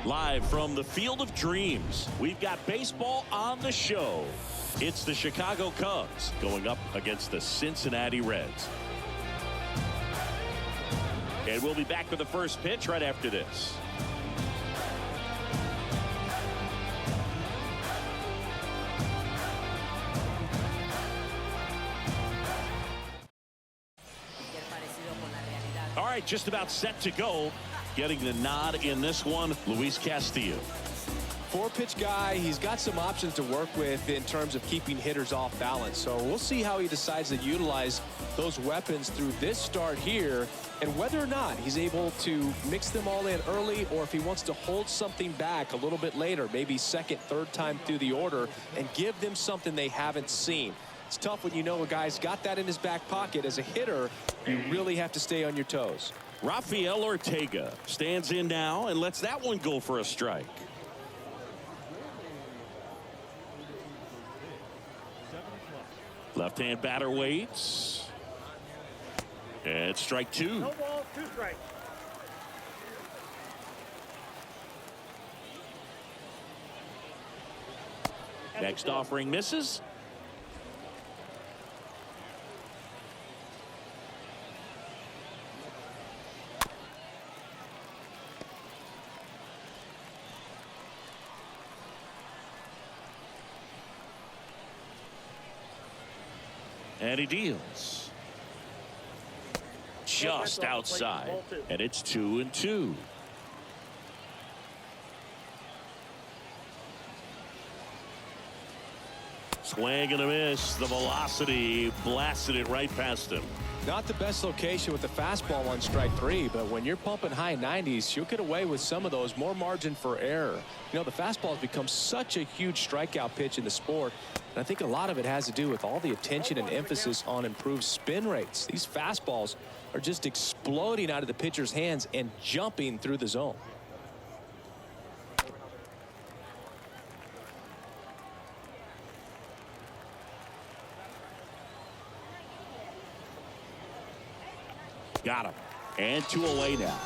Live from the Field of Dreams, we've got baseball on the show. It's the Chicago Cubs going up against the Cincinnati Reds. And we'll be back with the first pitch right after this. All right, just about set to go. Getting the nod in this one, Luis Castillo. Four-pitch guy. He's got some options to work with in terms of keeping hitters off balance. So we'll see how he decides to utilize those weapons through this start here, and whether or not he's able to mix them all in early, or if he wants to hold something back a little bit later, maybe second, third time through the order, and give them something they haven't seen. It's tough when you know a guy's got that in his back pocket. As a hitter, you really have to stay on your toes. Rafael Ortega stands in now and lets that one go for a strike. Left-hand batter waits. And strike two. No ball, two strikes. Next offering misses. And he deals. Just outside. And it's 2-2. Swing and a miss. The velocity blasted it right past him. Not the best location with the fastball on strike three, but when you're pumping high 90s, you'll get away with some of those. More margin for error. You know, the fastball has become such a huge strikeout pitch in the sport, and I think a lot of it has to do with all the attention and emphasis on improved spin rates. These fastballs are just exploding out of the pitcher's hands and jumping through the zone. Got him. And 2 away now.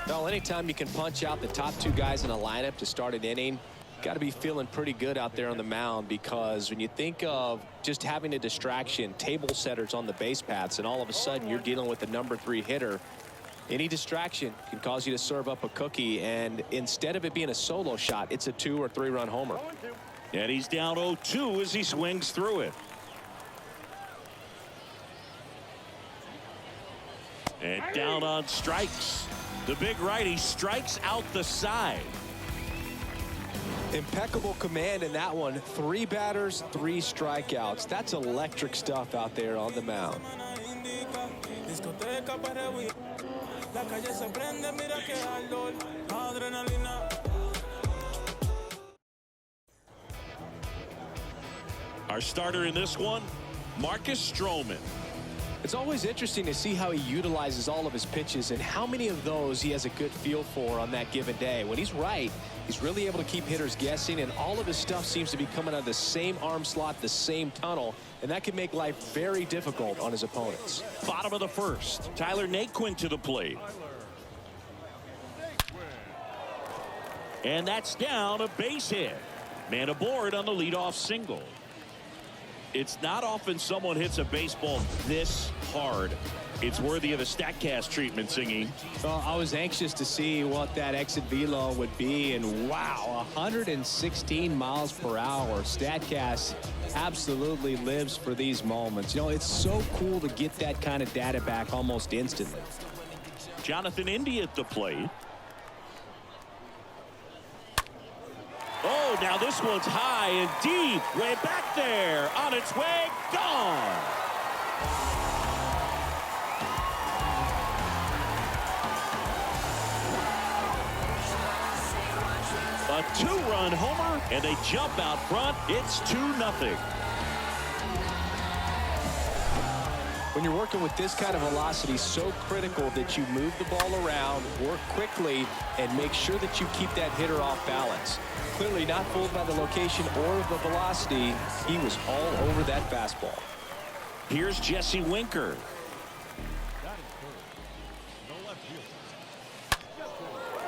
Well, anytime you can punch out the top two guys in a lineup to start an inning, got to be feeling pretty good out there on the mound, because when you think of just having a distraction, table setters on the base paths, and all of a sudden you're dealing with the number 3 hitter, any distraction can cause you to serve up a cookie, and instead of it being a solo shot, it's a 2 or 3 run homer. And he's down 0-2 as he swings through it. And down on strikes. The big righty strikes out the side. Impeccable command in that one. 3 batters, 3 strikeouts. That's electric stuff out there on the mound. Our starter in this one, Marcus Stroman. It's always interesting to see how he utilizes all of his pitches and how many of those he has a good feel for on that given day. When he's right, he's really able to keep hitters guessing, and all of his stuff seems to be coming out of the same arm slot, the same tunnel, and that can make life very difficult on his opponents. Bottom of the first, Tyler Naquin to the plate. And that's down, a base hit. Man aboard on the leadoff single. It's not often someone hits a baseball this hard. It's worthy of a StatCast treatment, Singy. Well, I was anxious to see what that exit velo would be, and wow, 116 miles per hour. StatCast absolutely lives for these moments. You know, it's so cool to get that kind of data back almost instantly. Jonathan India at the plate. Oh, now this one's high and deep, way back there, on its way, gone. A 2-run homer, and they jump out front. It's 2-0. When you're working with this kind of velocity, so critical that you move the ball around, work quickly, and make sure that you keep that hitter off balance. Clearly not fooled by the location or the velocity. He was all over that fastball. Here's Jesse Winker.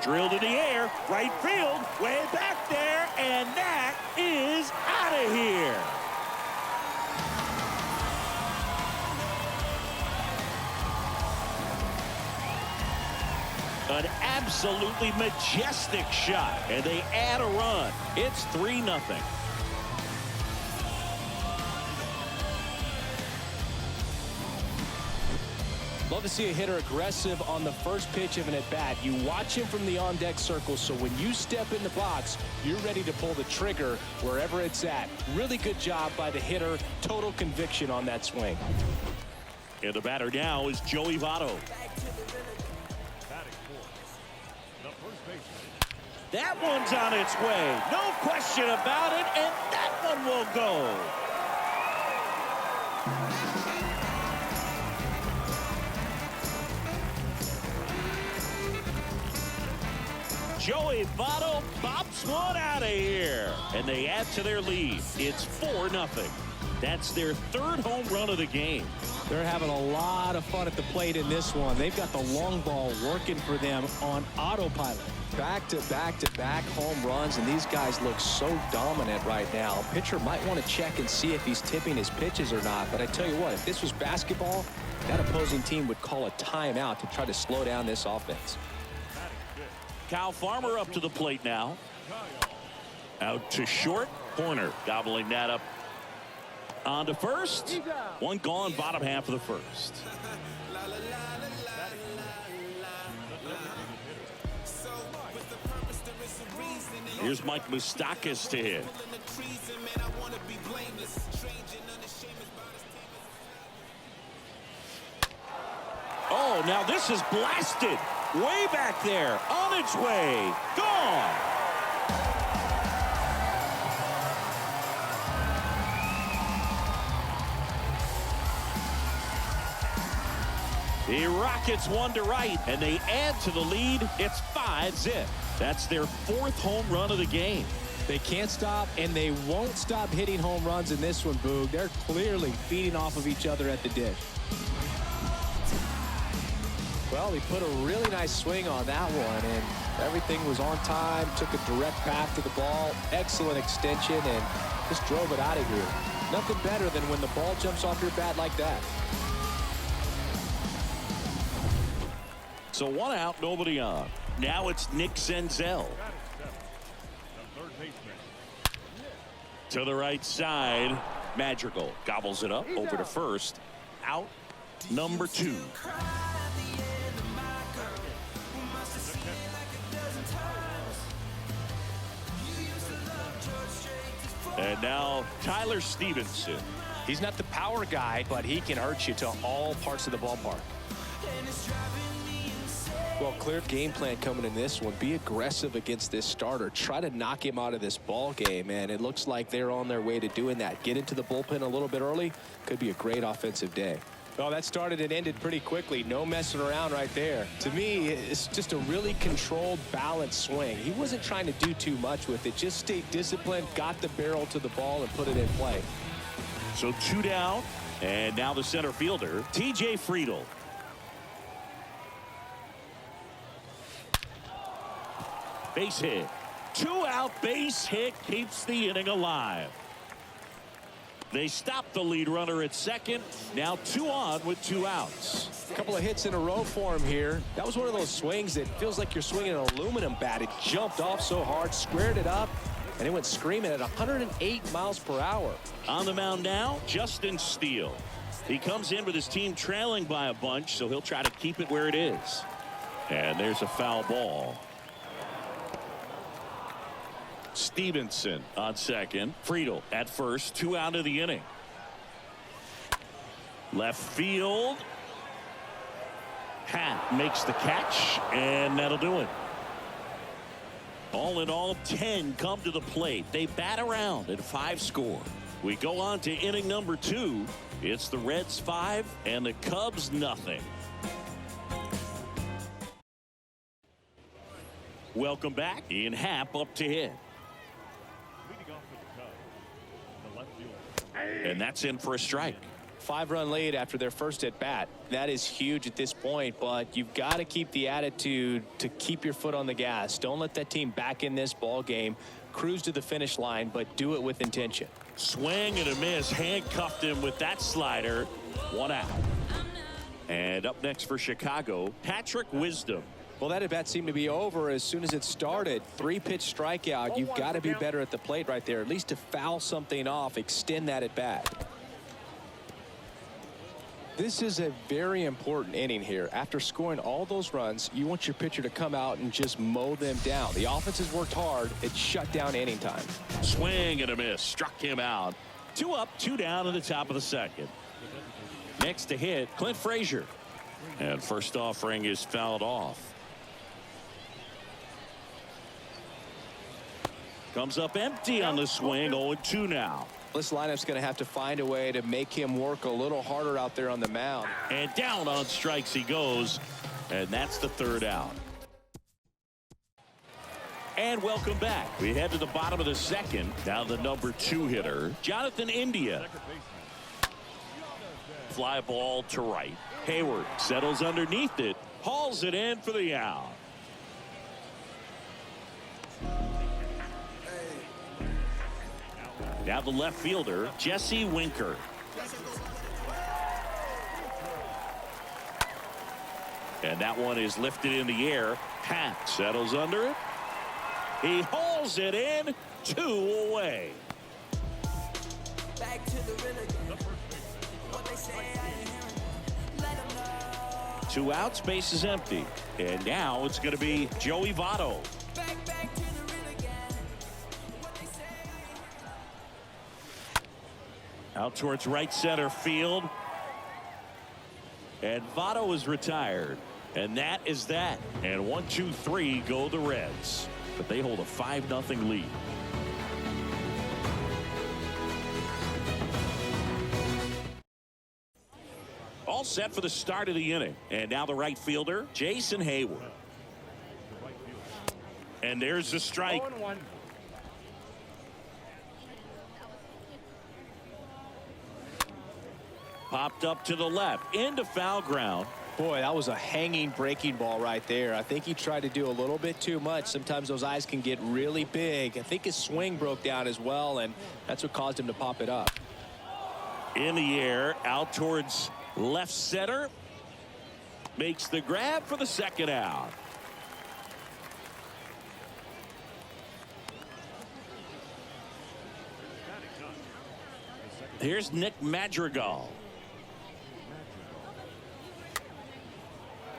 Drilled in the air, right field, way back there, and that is out of here. An absolutely majestic shot, and they add a run. It's 3-0. Love to see a hitter aggressive on the first pitch of an at-bat. You watch him from the on-deck circle, so when you step in the box, you're ready to pull the trigger wherever it's at. Really good job by the hitter. Total conviction on that swing. And the batter now is Joey Votto. That one's on its way. No question about it, and that one will go. Joey Votto bops one out of here, and they add to their lead. It's 4-0. That's their third home run of the game. They're having a lot of fun at the plate in this one. They've got the long ball working for them on autopilot. Back-to-back-to-back home runs, and these guys look so dominant right now. Pitcher might want to check and see if he's tipping his pitches or not. But I tell you what, if this was basketball, that opposing team would call a timeout to try to slow down this offense. Kyle Farmer up to the plate now. Out to short. Horner gobbling that up. On to first. One gone, bottom half of the first. Here's Mike Moustakas to hit. Oh, now this is blasted. Way back there. On its way. Gone. The Rockets one to right, and they add to the lead. It's 5-0. That's their fourth home run of the game. They can't stop, and they won't stop hitting home runs in this one, Boog. They're clearly feeding off of each other at the dish. Well, he put a really nice swing on that one, and everything was on time, took a direct path to the ball, excellent extension, and just drove it out of here. Nothing better than when the ball jumps off your bat like that. So one out, nobody on. Now it's Nick Senzel. To the right side, Madrigal gobbles it up over to first. Out number 2. And now Tyler Stevenson. He's not the power guy, but he can hurt you to all parts of the ballpark. Well, clear game plan coming in this one. Be aggressive against this starter. Try to knock him out of this ball game, and it looks like they're on their way to doing that. Get into the bullpen a little bit early. Could be a great offensive day. Well, that started and ended pretty quickly. No messing around right there. To me, it's just a really controlled, balanced swing. He wasn't trying to do too much with it. Just stayed disciplined, got the barrel to the ball, and put it in play. So 2 down, and now the center fielder, T.J. Friedl. Base hit. 2 out base hit keeps the inning alive. They stop the lead runner at second. Now 2 on with 2 outs. A couple of hits in a row for him here. That was one of those swings that feels like you're swinging an aluminum bat. It jumped off so hard, squared it up, and it went screaming at 108 miles per hour. On the mound now, Justin Steele. He comes in with his team trailing by a bunch, so he'll try to keep it where it is. And there's a foul ball. Stevenson on second. Friedl at first. 2 out of the inning. Left field. Happ makes the catch, and that'll do it. All in all, 10 come to the plate. They bat around at 5 score. We go on to inning number 2. It's the Reds 5 and the Cubs nothing. Welcome back. Ian Happ up to hit. And that's in for a strike. 5-run lead after their first at bat. That is huge at this point, but you've got to keep the attitude to keep your foot on the gas. Don't let that team back in this ball game. Cruise to the finish line, but do it with intention. Swing and a miss. Handcuffed him with that slider. 1 out. And up next for Chicago, Patrick Wisdom. Well, that at bat seemed to be over as soon as it started. 3-pitch strikeout. You've got to be better at the plate right there, at least to foul something off, extend that at bat. This is a very important inning here. After scoring all those runs, you want your pitcher to come out and just mow them down. The offense has worked hard. It's shut down inning time. Swing and a miss. Struck him out. 2 up, 2 down in the top of the second. Next to hit, Clint Frazier. And first offering is fouled off. Comes up empty on the swing. 0-2 now. This lineup's going to have to find a way to make him work a little harder out there on the mound. And down on strikes he goes. And that's the 3rd out. And welcome back. We head to the bottom of the second. Now the number 2 hitter, Jonathan India. Fly ball to right. Hayward settles underneath it. Hauls it in for the out. Now the left fielder, Jesse Winker. And that one is lifted in the air. Happ settles under it. He hauls it in. 2 away. Back to the real again. What they say, I ain't hearing. Let 'em know. 2 outs, base is empty. And now it's going to be Joey Votto. Back to the real again. What they say, I ain't hearing. Out towards right center field. And Votto is retired. And that is that. And 1, 2, 3 go the Reds. But they hold a 5-0 lead. All set for the start of the inning. And now the right fielder, Jason Hayward. And there's the strike. 0-1. Popped up to the left into foul ground. Boy, that was a hanging breaking ball right there. I think he tried to do a little bit too much. Sometimes those eyes can get really big. I think his swing broke down as well, and that's what caused him to pop it up. In the air, out towards left center. Makes the grab for the 2nd out. Here's Nick Madrigal.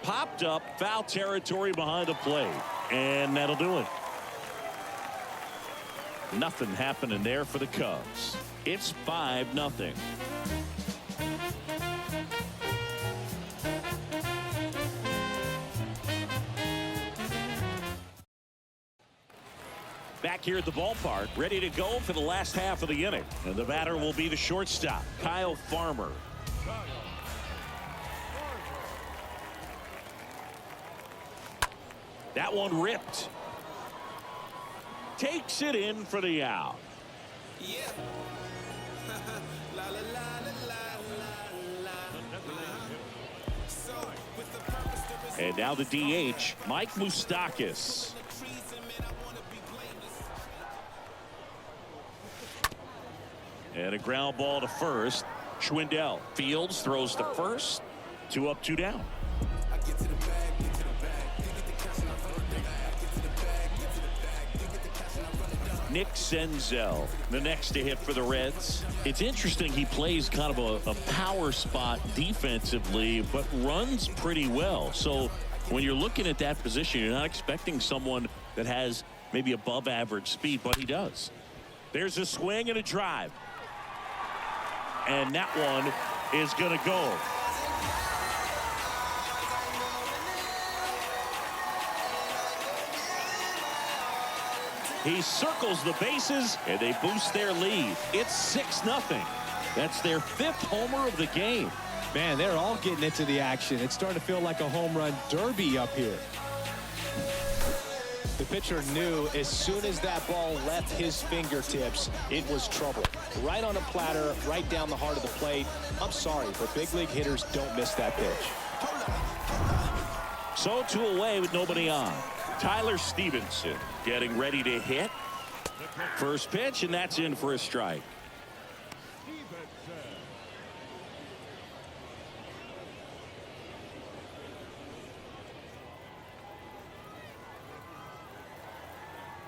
Popped up, foul territory behind the plate, and that'll do it. Nothing happening there for the Cubs. It's 5-0. Back here at the ballpark, ready to go for the last half of the inning. And the batter will be the shortstop, Kyle Farmer. That one ripped. Takes it in for the out. Yeah. La, la, la, la, la, la. So, with the purpose to And now the DH, Mike Moustakas. And a ground ball to first. Schwindel Fields throws to first. 2 up, 2 down. Nick Senzel, the next to hit for the Reds. It's interesting, he plays kind of a power spot defensively, but runs pretty well. So when you're looking at that position, you're not expecting someone that has maybe above average speed, but he does. There's a swing and a drive. And that one is going to go. He circles the bases, and they boost their lead. It's 6-0. That's their 5th homer of the game. Man, they're all getting into the action. It's starting to feel like a home run derby up here. The pitcher knew as soon as that ball left his fingertips, it was trouble. Right on a platter, right down the heart of the plate. I'm sorry, but big league hitters don't miss that pitch. So 2 away with nobody on. Tyler Stevenson getting ready to hit. First pitch, and that's in for a strike.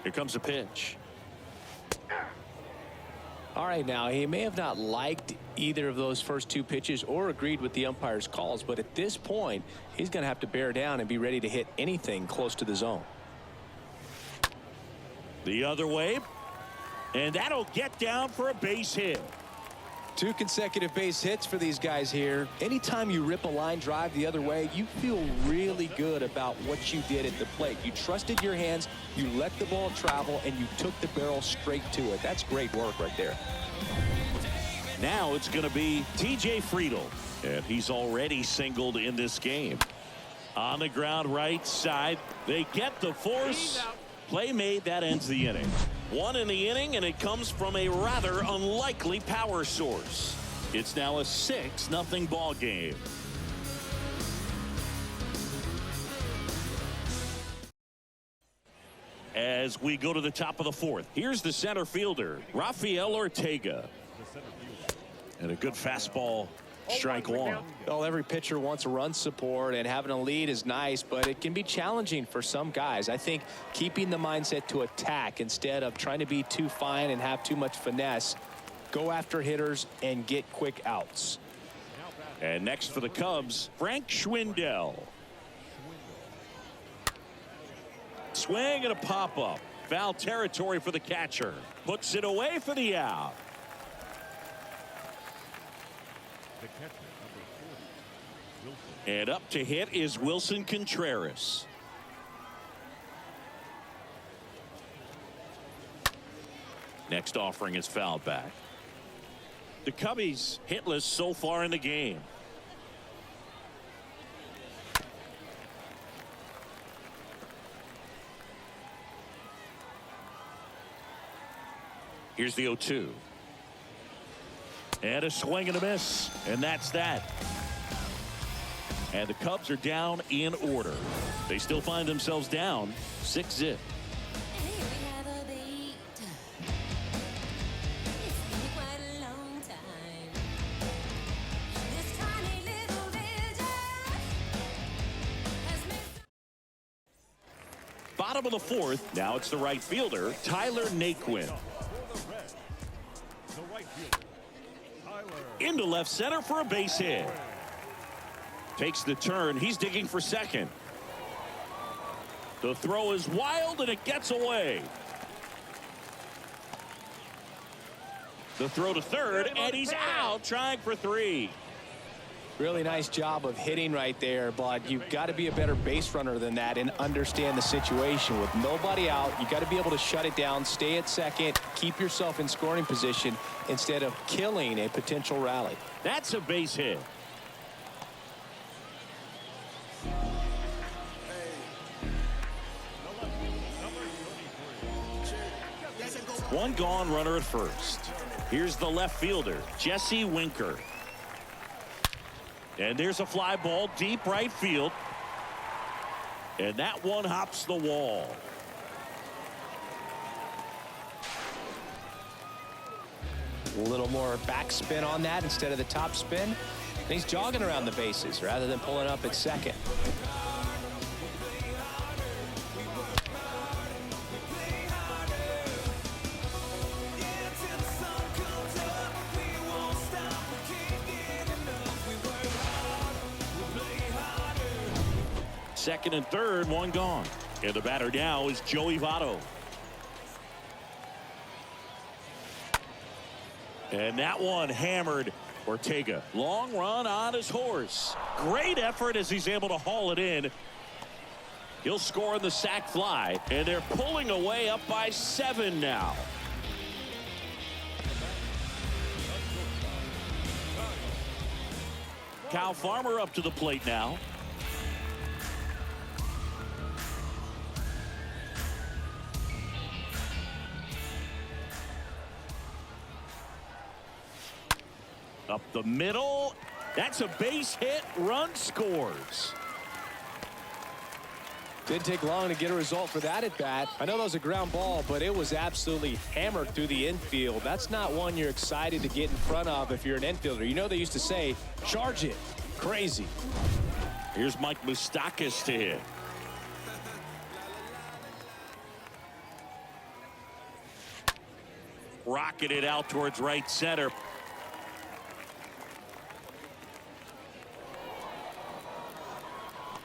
Here comes a pitch. All right, now he may have not liked either of those first 2 pitches or agreed with the umpire's calls, but at this point he's going to have to bear down and be ready to hit anything close to the zone. The other way, and that'll get down for a base hit. 2 consecutive base hits for these guys here. Anytime you rip a line drive the other way, you feel really good about what you did at the plate. You trusted your hands, you let the ball travel, and you took the barrel straight to it. That's great work right there. Now it's going to be TJ Friedl, and he's already singled in this game. On the ground right side, they get the force. Play made, that ends the inning. 1 in the inning, and it comes from a rather unlikely power source. It's now a 6-0 ball game. As we go to the top of the 4th, here's the center fielder, Rafael Ortega. And a good fastball, strike 1. Well, every pitcher wants run support, and having a lead is nice, but it can be challenging for some guys. I think keeping the mindset to attack instead of trying to be too fine and have too much finesse, go after hitters and get quick outs. And next for the Cubs, Frank Schwindel. Swing and a pop-up. Foul territory for the catcher. Puts it away for the out. And up to hit is Wilson Contreras. Next offering is fouled back. The Cubbies hitless so far in the game. Here's the 0-2. And a swing and a miss. And that's that. And the Cubs are down in order. They still find themselves down 6-0. Bottom of the 4th. Now it's the right fielder, Tyler Naquin. Into left center for a base hit. Takes the turn. He's digging for second. The throw is wild, and it gets away. The throw to third, and he's out trying for 3. Really nice job of hitting right there, but you've got to be a better base runner than that and understand the situation. With nobody out, you got to be able to shut it down, stay at second, keep yourself in scoring position instead of killing a potential rally. That's a base hit. One gone, runner at first. Here's the left fielder, Jesse Winker. And there's a fly ball deep right field. And that one hops the wall. A little more backspin on that instead of the top spin. And he's jogging around the bases rather than pulling up at second. Second and third, one gone. And the batter now is Joey Votto. And that one hammered Ortega. Long run on his horse. Great effort as he's able to haul it in. He'll score on the sac fly. And they're pulling away up by 7 now. Kyle Farmer up to the plate now. Up the middle. That's a base hit. Run scores. Didn't take long to get a result for that at bat. I know that was a ground ball, but it was absolutely hammered through the infield. That's not one you're excited to get in front of if you're an infielder. You know they used to say, charge it. Crazy. Here's Mike Moustakas to hit. Rocketed out towards right center.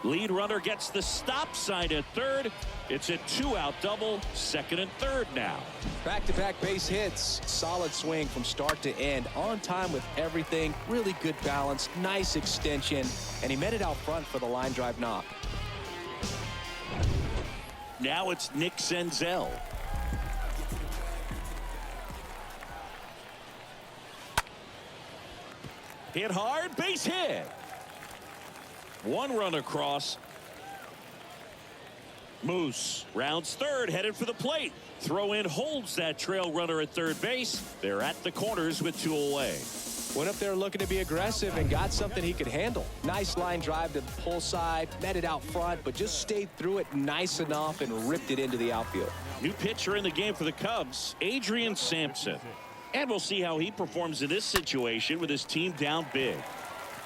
Lead runner gets the stop sign at third. It's a 2-out double, second and third now. Back-to-back base hits. Solid swing from start to end. On time with everything. Really good balance. Nice extension. And he met it out front for the line drive knock. Now it's Nick Senzel. Hit hard, base hit. One run across. Moose rounds third, headed for the plate. Throw in holds that trail runner at third base. They're at the corners with 2 away. Went up there looking to be aggressive and got something he could handle. Nice line drive to the pull side, met it out front, but just stayed through it nice enough and ripped it into the outfield. New pitcher in the game for the Cubs, Adrian Sampson. And we'll see how he performs in this situation with his team down big.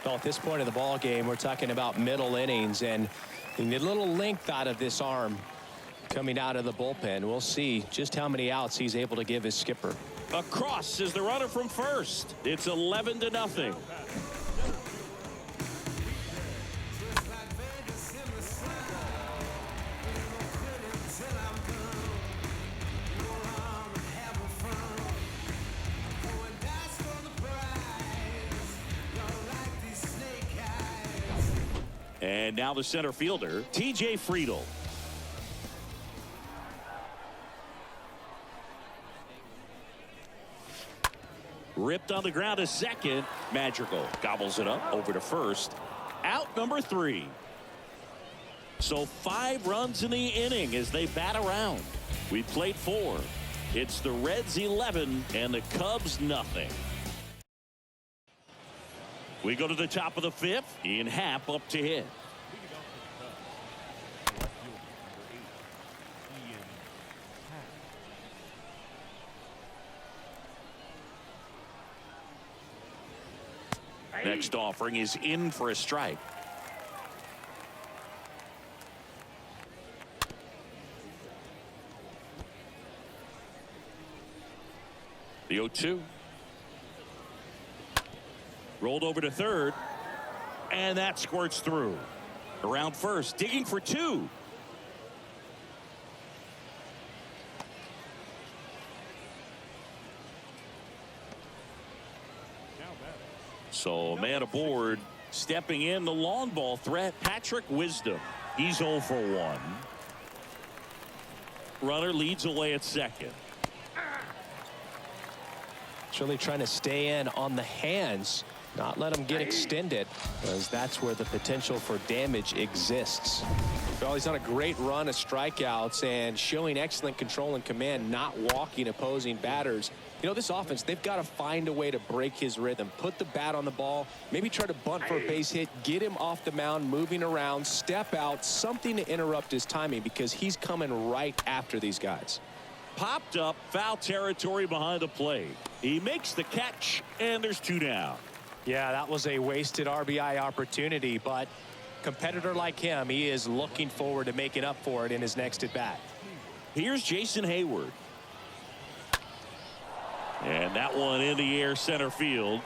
Well, at this point of the ball game, we're talking about middle innings, and you need a little length out of this arm coming out of the bullpen. We'll see just how many outs he's able to give his skipper. Across is the runner from first. It's 11-0. And now the center fielder, T.J. Friedl. Ripped on the ground to second. Madrigal gobbles it up over to first. Out number 3. So 5 runs in the inning as they bat around. We played 4. It's the Reds 11 and the Cubs nothing. We go to the top of the 5th. Ian Happ up to hit. Next offering is in for a strike. The 0-2. Rolled over to third. And that squirts through. Around first, digging for 2. So a man aboard, stepping in the long ball threat, Patrick Wisdom. He's 0 for 1. Runner leads away at second. It's really trying to stay in on the hands, not let them get extended, because that's where the potential for damage exists. Well, he's on a great run of strikeouts and showing excellent control and command, not walking opposing batters. You know, this offense, they've got to find a way to break his rhythm, put the bat on the ball, maybe try to bunt for a base hit, get him off the mound, moving around, step out, something to interrupt his timing, because he's coming right after these guys. Popped up, foul territory behind the plate. He makes the catch, and there's 2 down. Yeah, that was a wasted RBI opportunity, but competitor like him, he is looking forward to making up for it in his next at bat. Here's Jason Hayward. And that one in the air center field.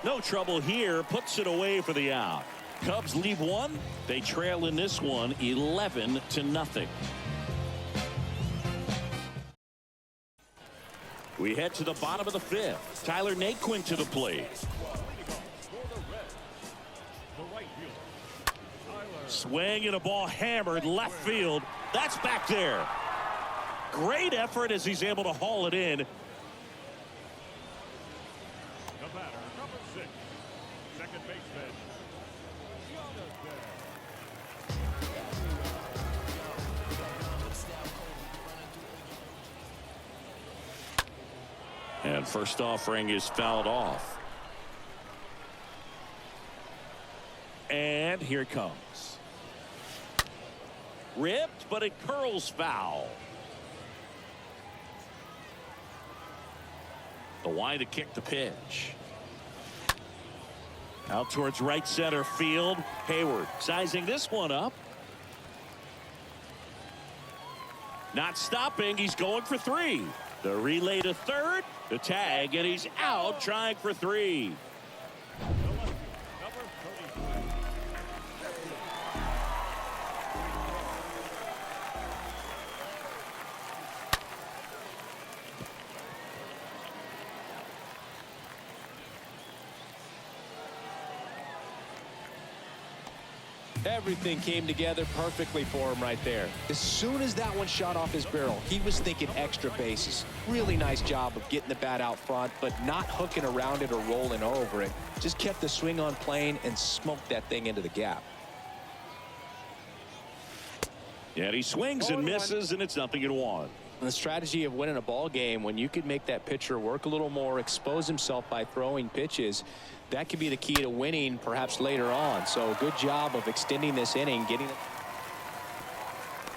No trouble here. Puts it away for the out. Cubs leave 1. They trail in this one 11-0. We head to the bottom of the 5th. Tyler Naquin to the plate. Swing and a ball hammered left field. That's back there. Great effort as he's able to haul it in. The batter, number 6, second baseman, And first offering is fouled off. And here it comes. Ripped, but it curls foul. The wide to kick the pitch. Out towards right center field. Hayward sizing this one up. Not stopping. He's going for three. The relay to third. The tag, and he's out trying for three. Everything came together perfectly for him right there. As soon as that one shot off his barrel, he was thinking extra bases. Really nice job of getting the bat out front, but not hooking around it or rolling over it. Just kept the swing on plane and smoked that thing into the gap. Yeah, he swings and misses, and it's 0-1. The strategy of winning a ball game, when you could make that pitcher work a little more, expose himself by throwing pitches, that could be the key to winning perhaps later on. So good job of extending this inning, getting it.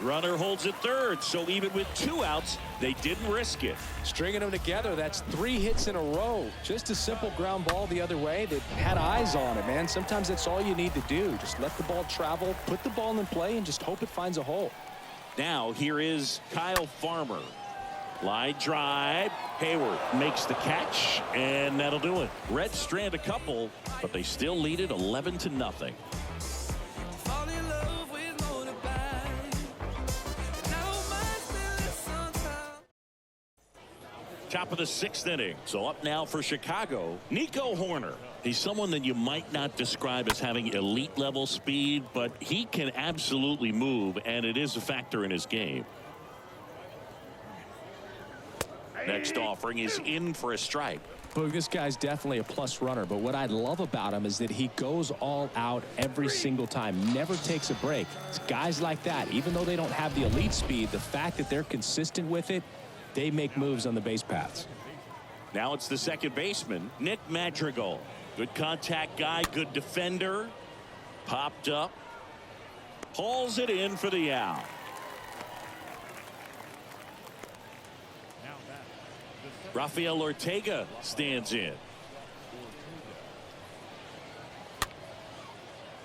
Runner holds it third, so even with 2 outs, they didn't risk it. Stringing them together, that's 3 hits in a row. Just a simple ground ball the other way that had eyes on it, man. Sometimes that's all you need to do. Just let the ball travel, put the ball in play, and just hope it finds a hole. Now here is Kyle Farmer. Line drive. Hayward makes the catch, and that'll do it. Reds strand a couple, but they still lead it 11-0. Fall in love with motorbike. Now my spirit's on top. Top of the 6th inning. So up now for Chicago, Nico Hoerner. He's someone that you might not describe as having elite level speed, but he can absolutely move, and it is a factor in his game. Next offering is in for a strike. Boog, this guy's definitely a plus runner, but what I love about him is that he goes all out every single time, never takes a break. It's guys like that, even though they don't have the elite speed, the fact that they're consistent with it, they make moves on the base paths. Now it's the second baseman, Nick Madrigal. Good contact guy, good defender. Popped up. Hauls it in for the out. Rafael Ortega stands in.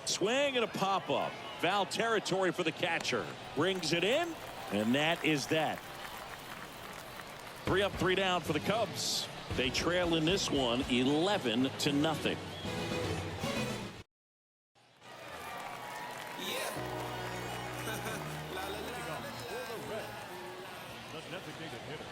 Swing and a pop-up. Foul territory for the catcher. Brings it in, and that is that. 3 up, 3 down for the Cubs. They trail in this one 11-0. The designated hitter.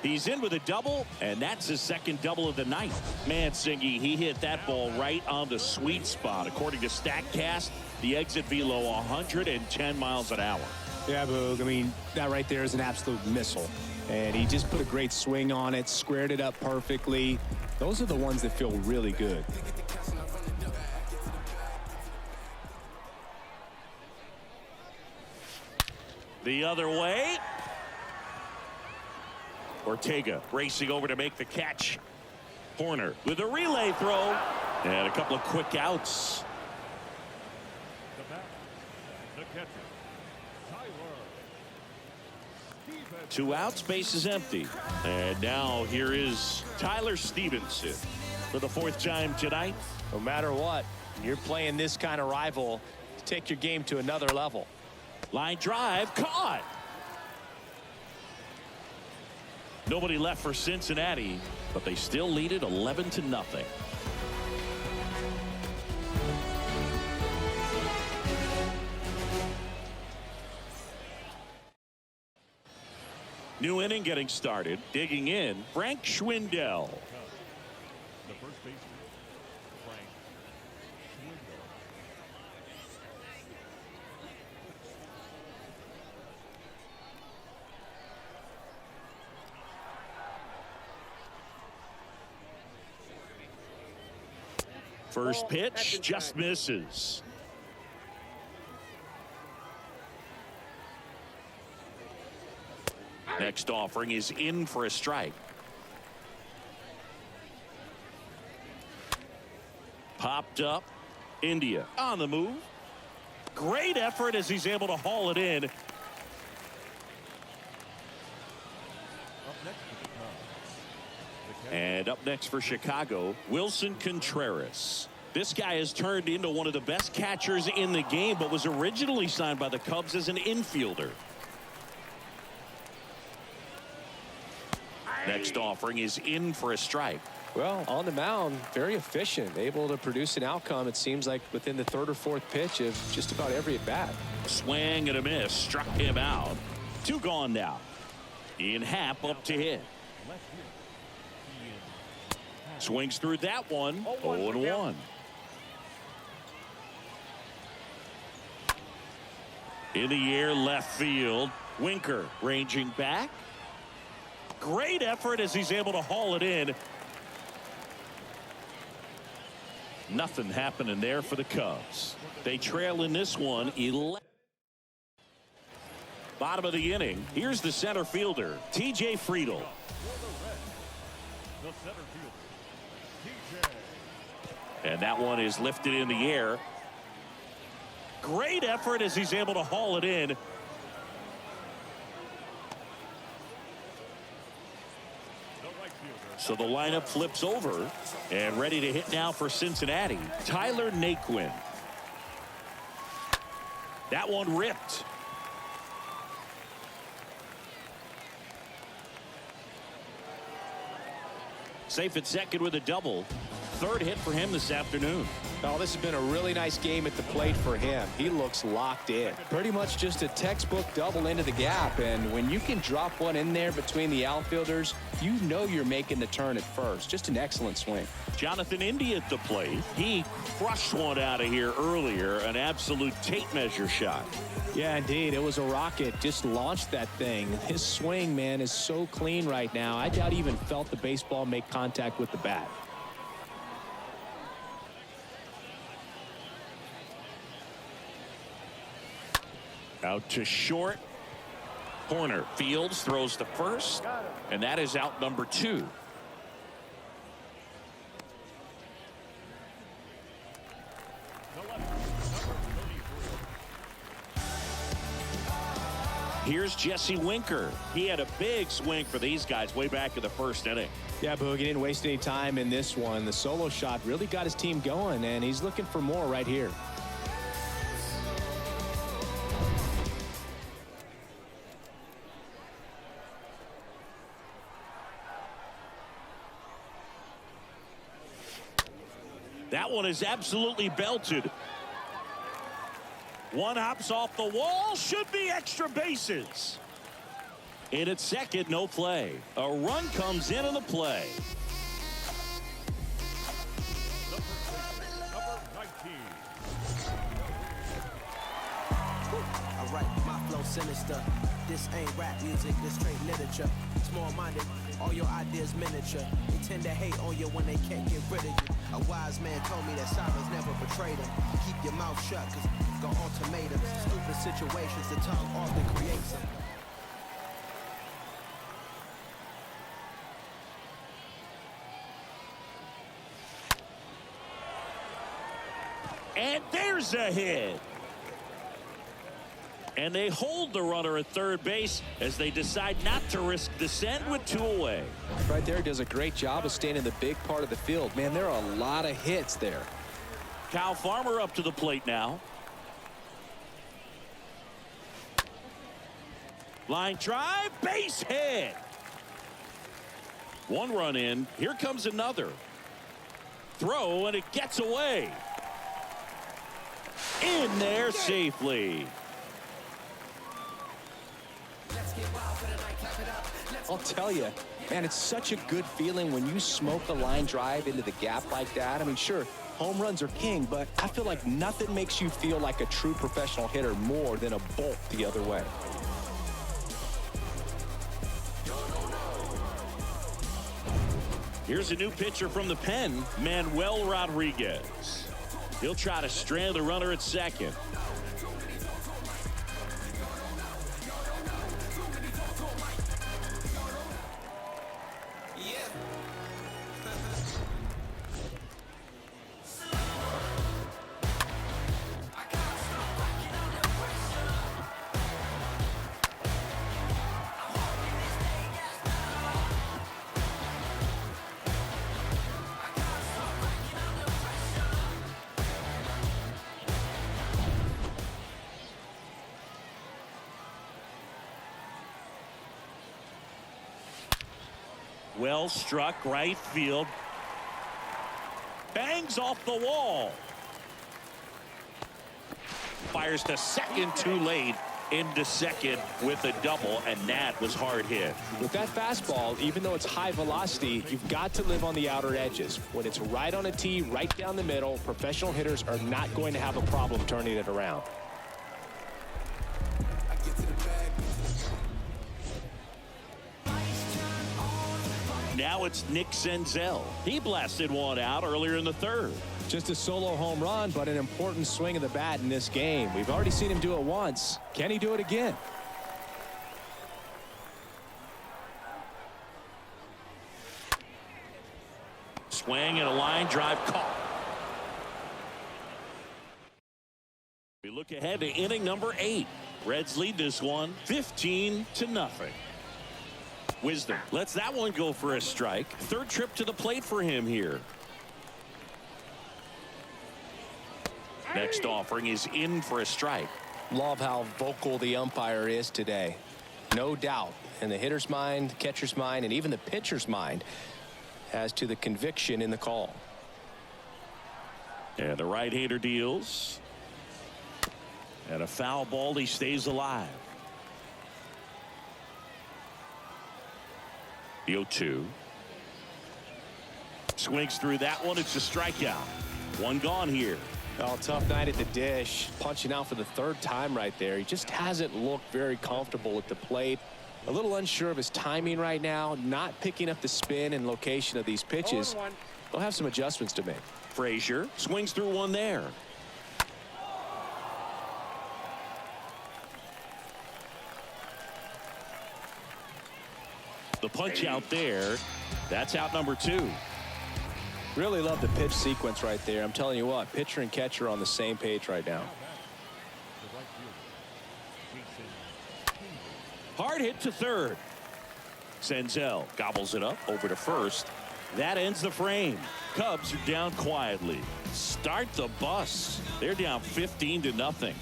He's in with a double, and that's his second double of the night. Man, Singy, he hit that ball right on the sweet spot. According to StatCast, the exit velo 110 miles an hour. Yeah, Boog. I mean, that right there is an absolute missile. And he just put a great swing on it, squared it up perfectly. Those are the ones that feel really good. The other way. Ortega racing over to make the catch. Hoerner with a relay throw. And a couple of quick outs. The batter, the catcher, Tyler. 2 outs, base is empty. And now here is Tyler Stevenson for the 4th time tonight. No matter what, you're playing this kind of rival, take your game to another level. Line drive, caught. Nobody left for Cincinnati, but they still lead it 11-0. New inning getting started. Digging in, Frank Schwindel. The first baseman, Frank Schwindel. First pitch just misses. Next offering is in for a strike. Popped up. India on the move. Great effort as he's able to haul it in. Up next for the Cubs. And up next for Chicago, Wilson Contreras. This guy has turned into one of the best catchers in the game, but was originally signed by the Cubs as an infielder. Next offering is in for a strike. Well, on the mound, very efficient, able to produce an outcome, it seems like, within the third or fourth pitch of just about every at-bat. Swing and a miss, struck him out. 2 gone now. Ian Happ up to hit. Left here. Ian. Swings through that one. 0-1. In the air, left field. Winker ranging back. Great effort as he's able to haul it in. Nothing happening there for the Cubs. They trail in this one 11. Bottom of the inning. Here's the center fielder, T.J. Friedel. The center fielder, TJ. And that one is lifted in the air. Great effort as he's able to haul it in. So the lineup flips over and ready to hit now for Cincinnati. Tyler Naquin. That one ripped. Safe at second with a double. 3rd hit for him this afternoon. Oh, this has been a really nice game at the plate for him. He looks locked in. Pretty much just a textbook double into the gap. And when you can drop one in there between the outfielders, you know you're making the turn at first. Just an excellent swing. Jonathan India at the plate. He crushed one out of here earlier. An absolute tape measure shot. Yeah, indeed. It was a rocket. Just launched that thing. His swing, man, is so clean right now. I doubt he even felt the baseball make contact with the bat. Out to short. Corner. Fields throws to first. And that is out number 2. Here's Jesse Winker. He had a big swing for these guys way back in the 1st inning. Yeah, Boog, he didn't waste any time in this one. The solo shot really got his team going, and he's looking for more right here. That one is absolutely belted. One hops off the wall. Should be extra bases. In at second, no play. A run comes in on the play. Number 19. I write my flow sinister. This ain't rap music, this straight literature. Small-minded, all your ideas miniature. They tend to hate on you when they can't get rid of you. A wise man told me that silence never betrayed him. Keep your mouth shut, cause go ultimatums. Stupid situations, the tongue often creates them. And there's a hit. And they hold the runner at third base as they decide not to risk descent with 2 away. Right there, does a great job of staying in the big part of the field. Man, there are a lot of hits there. Kyle Farmer up to the plate now. Line drive, base hit. 1 run in. Here comes another. Throw, and it gets away. In there safely. I'll tell you, man, it's such a good feeling when you smoke a line drive into the gap like that. I mean, sure, home runs are king, but I feel like nothing makes you feel like a true professional hitter more than a bolt the other way. Here's a new pitcher from the pen, Manuel Rodriguez. He'll try to strand the runner at second. Well struck right field. Bangs off the wall. Fires to second too late. Into second with a double, and that was hard hit. With that fastball, even though it's high velocity, you've got to live on the outer edges. When it's right on a tee, right down the middle, professional hitters are not going to have a problem turning it around. Now it's Nick Senzel. He blasted one out earlier in the third. Just a solo home run, but an important swing of the bat in this game. We've already seen him do it once. Can he do it again? Swing and a line drive caught. We look ahead to inning number 8. Reds lead this one 15-0. Wisdom lets that one go for a strike. Third trip to the plate for him here. Next offering is in for a strike. Love how vocal the umpire is today. No doubt in the hitter's mind, catcher's mind, and even the pitcher's mind as to the conviction in the call. And the right-hander deals. And a foul ball. He stays alive. The 0-2. Swings through that one. It's a strikeout. One gone here. Oh, tough night at the dish. Punching out for the third time right there. He just hasn't looked very comfortable at the plate. A little unsure of his timing right now. Not picking up the spin and location of these pitches. They'll have some adjustments to make. Frazier swings through one there. The punch out there. That's out number 2. Really love the pitch sequence right there. I'm telling you what, pitcher and catcher are on the same page right now. Hard hit to third. Senzel gobbles it up over to first. That ends the frame. Cubs are down quietly. Start the bus. They're down 15-0.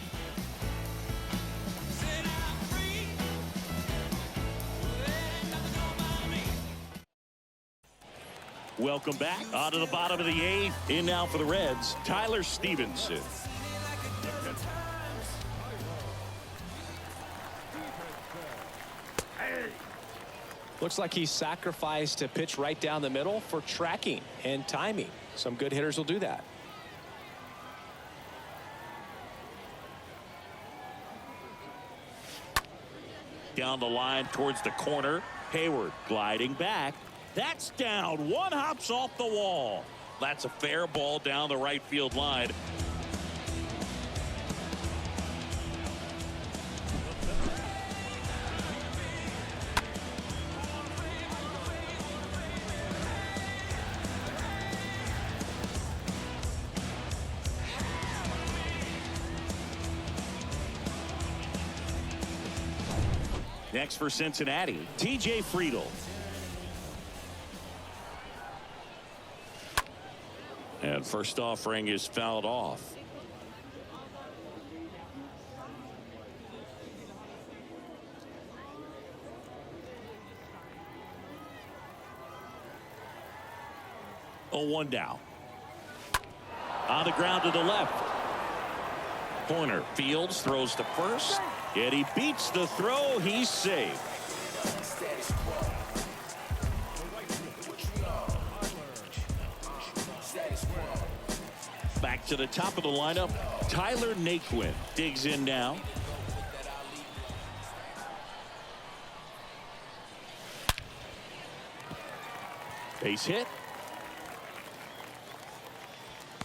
Welcome back. On to the bottom of the 8th. In now for the Reds, Tyler Stevenson. Looks like he sacrificed a pitch right down the middle for tracking and timing. Some good hitters will do that. Down the line towards the corner. Hayward gliding back. That's down. One hops off the wall. That's a fair ball down the right field line. Next for Cincinnati, TJ Friedl. And first offering is fouled off. Oh, 1 down. On the ground to the left. Corner. Fields throws to first. And he beats the throw. He's safe. Back to the top of the lineup. Tyler Naquin digs in now. Base hit.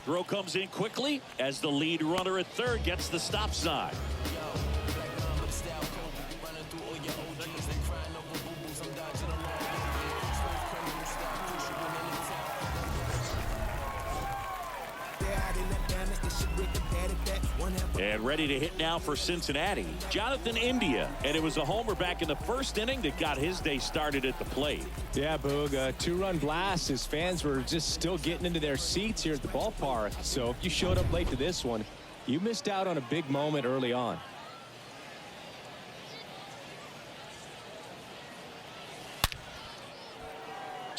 Throw comes in quickly as the lead runner at third gets the stop sign. And ready to hit now for Cincinnati, Jonathan India. And it was a homer back in the first inning that got his day started at the plate. Yeah, Boog, a 2-run blast. His fans were just still getting into their seats here at the ballpark. So if you showed up late to this one, you missed out on a big moment early on.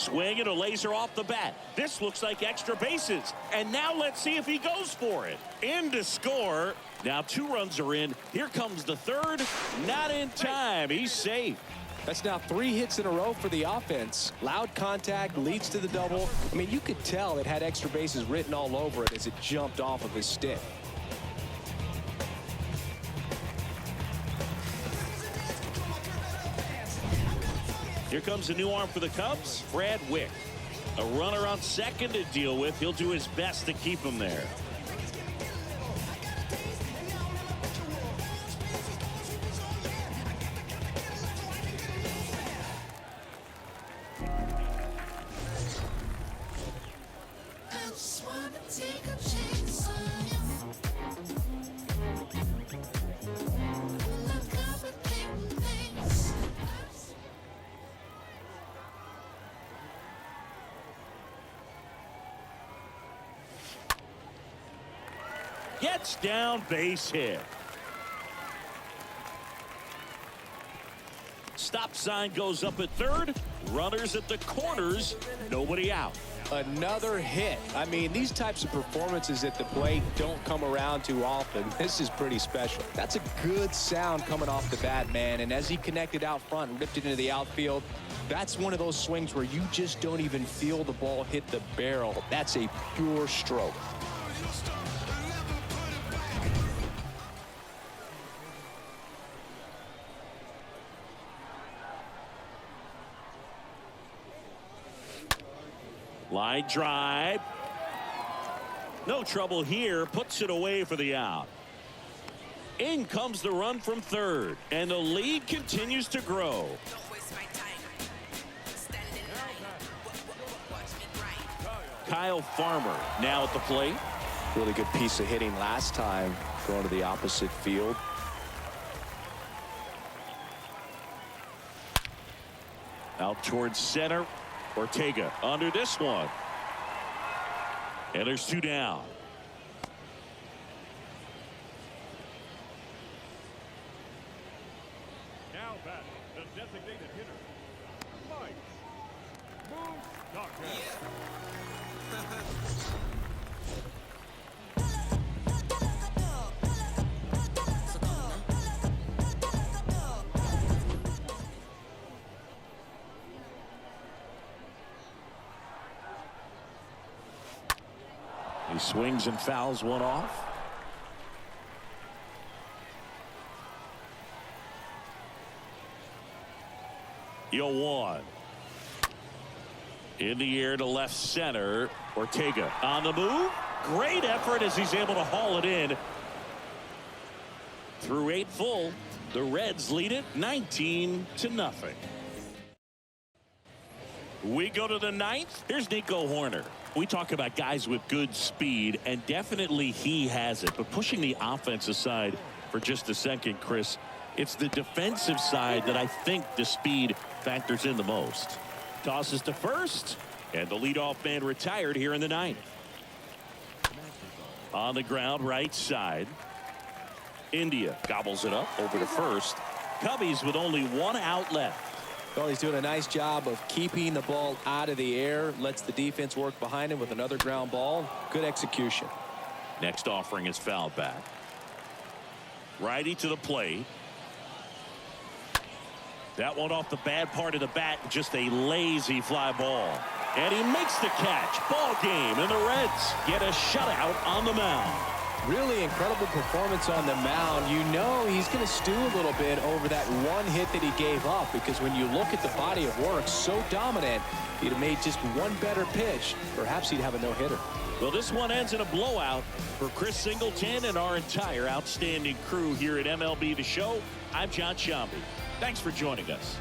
swing and a laser off the bat. This looks like extra bases. And now let's see if he goes for it. In to score. Now 2 runs are in. Here comes the third. Not in time. He's safe. That's now 3 hits in a row for the offense. Loud contact leads to the double. I mean, you could tell it had extra bases written all over it as it jumped off of his stick. Here comes a new arm for the Cubs, Brad Wick. A runner on second to deal with. He'll do his best to keep him there. Gets down, base hit. Stop sign goes up at third. Runners at the corners. Nobody out. Another hit. I mean, these types of performances at the plate don't come around too often. This is pretty special. That's a good sound coming off the bat, man. And as he connected out front and ripped it into the outfield, that's one of those swings where you just don't even feel the ball hit the barrel. That's a pure stroke. Line drive. No trouble here. Puts it away for the out. In comes the run from third. And the lead continues to grow. Kyle Farmer now at the plate. Really good piece of hitting last time, going to the opposite field. Out towards center. Ortega under this one. And there's 2 down. Now batting the designated hitter, Mike Moustakas. He swings and fouls one off. Yo, 1. In the air to left center. Ortega on the move. Great effort as he's able to haul it in. Through 8 full, the Reds lead it 19-0. We go to the 9th. Here's Nico Hoerner. We talk about guys with good speed, and definitely he has it. But pushing the offense aside for just a second, Chris, it's the defensive side that I think the speed factors in the most. Tosses to first, and the leadoff man retired here in the 9th. On the ground, right side. India gobbles it up over to first. Cubbies with only 1 out left. Well, he's doing a nice job of keeping the ball out of the air. Lets the defense work behind him with another ground ball. Good execution. Next offering is fouled back. Righty to the plate. That one off the bad part of the bat. Just a lazy fly ball. And he makes the catch. Ball game. And the Reds get a shutout on the mound. Really incredible performance on the mound. You know he's going to stew a little bit over that 1 hit that he gave up, because when you look at the body of work, so dominant, he'd have made just 1 better pitch. Perhaps he'd have a no-hitter. Well, this one ends in a blowout for Chris Singleton and our entire outstanding crew here at MLB The Show. I'm John Sciambi. Thanks for joining us.